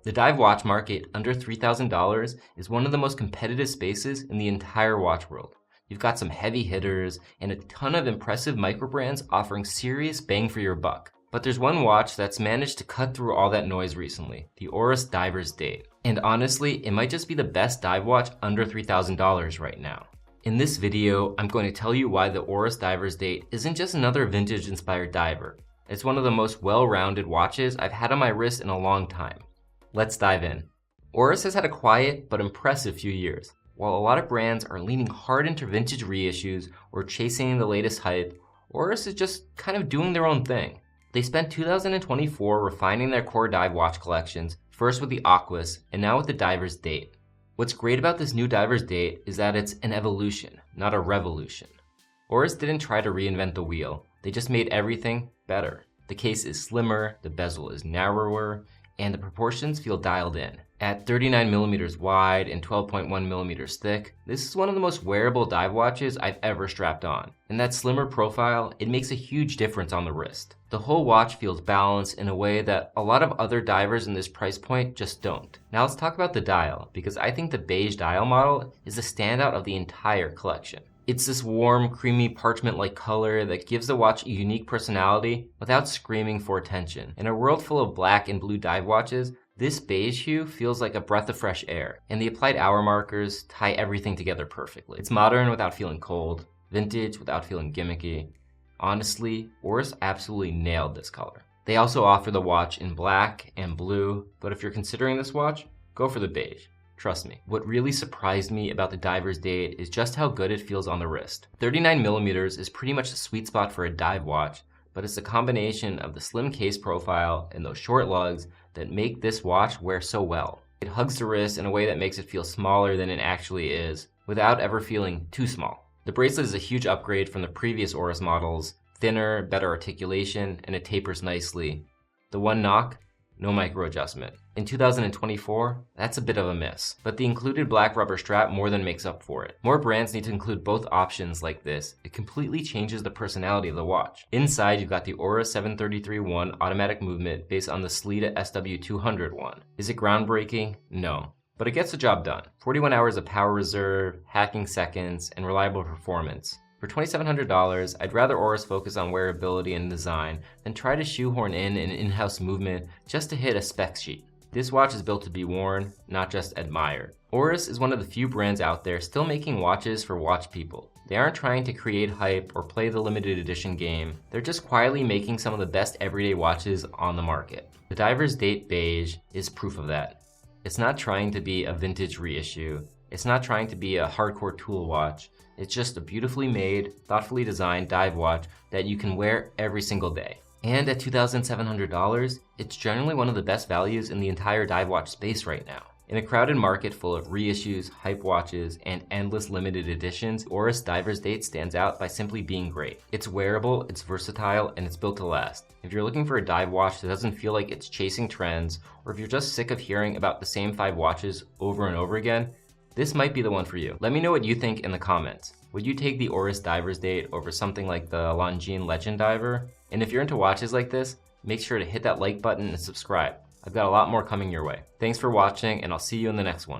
The dive watch market under $3,000 is one of the most competitive spaces in the entire watch world. You've got some heavy hitters and a ton of impressive micro brands offering serious bang for your buck. But there's one watch that's managed to cut through all that noise recently, the Oris Divers Date. And honestly, it might just be the best dive watch under $3,000 right now. In this video, I'm going to tell you why the Oris Divers Date isn't just another vintage-inspired diver. It's one of the most well-rounded watches I've had on my wrist in a long time. Let's dive in. Oris has had a quiet but impressive few years. While a lot of brands are leaning hard into vintage reissues or chasing the latest hype, Oris is just kind of doing their own thing. They spent 2024 refining their core dive watch collections, first with the Aquas and now with the Divers Date. What's great about this new Divers Date is that it's an evolution, not a revolution. Oris didn't try to reinvent the wheel, they just made everything better. The case is slimmer, the bezel is narrower, and the proportions feel dialed in. At 39mm wide and 12.1mm thick, this is one of the most wearable dive watches I've ever strapped on. And that slimmer profile, it makes a huge difference on the wrist. The whole watch feels balanced in a way that a lot of other divers in this price point just don't. Now let's talk about the dial, because I think the beige dial model is the standout of the entire collection. It's this warm, creamy, parchment-like color that gives the watch a unique personality without screaming for attention. In a world full of black and blue dive watches, this beige hue feels like a breath of fresh air, and the applied hour markers tie everything together perfectly. It's modern without feeling cold, vintage without feeling gimmicky. Honestly, Oris absolutely nailed this color. They also offer the watch in black and blue, but if you're considering this watch, go for the beige. Trust me. What really surprised me about the Divers Date is just how good it feels on the wrist. 39mm is pretty much the sweet spot for a dive watch, but it's a combination of the slim case profile and those short lugs that make this watch wear so well. It hugs the wrist in a way that makes it feel smaller than it actually is, without ever feeling too small. The bracelet is a huge upgrade from the previous Oris models, thinner, better articulation, and it tapers nicely. The one knock? No micro adjustment. In 2024, that's a bit of a miss, but the included black rubber strap more than makes up for it. More brands need to include both options like this. It completely changes the personality of the watch. Inside, you've got the Oris 733-1 automatic movement based on the Sleeta SW200 one. Is it groundbreaking? No. But it gets the job done. 41 hours of power reserve, hacking seconds, and reliable performance. For $2,700, I'd rather Oris focus on wearability and design than try to shoehorn in an in-house movement just to hit a spec sheet. This watch is built to be worn, not just admired. Oris is one of the few brands out there still making watches for watch people. They aren't trying to create hype or play the limited edition game. They're just quietly making some of the best everyday watches on the market. The Divers Date Beige is proof of that. It's not trying to be a vintage reissue. It's not trying to be a hardcore tool watch. It's just a beautifully made, thoughtfully designed dive watch that you can wear every single day. And at $2,700, it's generally one of the best values in the entire dive watch space right now. In a crowded market full of reissues, hype watches, and endless limited editions, Oris Divers Date stands out by simply being great. It's wearable, it's versatile, and it's built to last. If you're looking for a dive watch that doesn't feel like it's chasing trends, or if you're just sick of hearing about the same 5 watches over and over again, this might be the one for you. Let me know what you think in the comments. Would you take the Oris Divers Date over something like the Longines Legend Diver? And if you're into watches like this, make sure to hit that like button and subscribe. I've got a lot more coming your way. Thanks for watching, and I'll see you in the next one.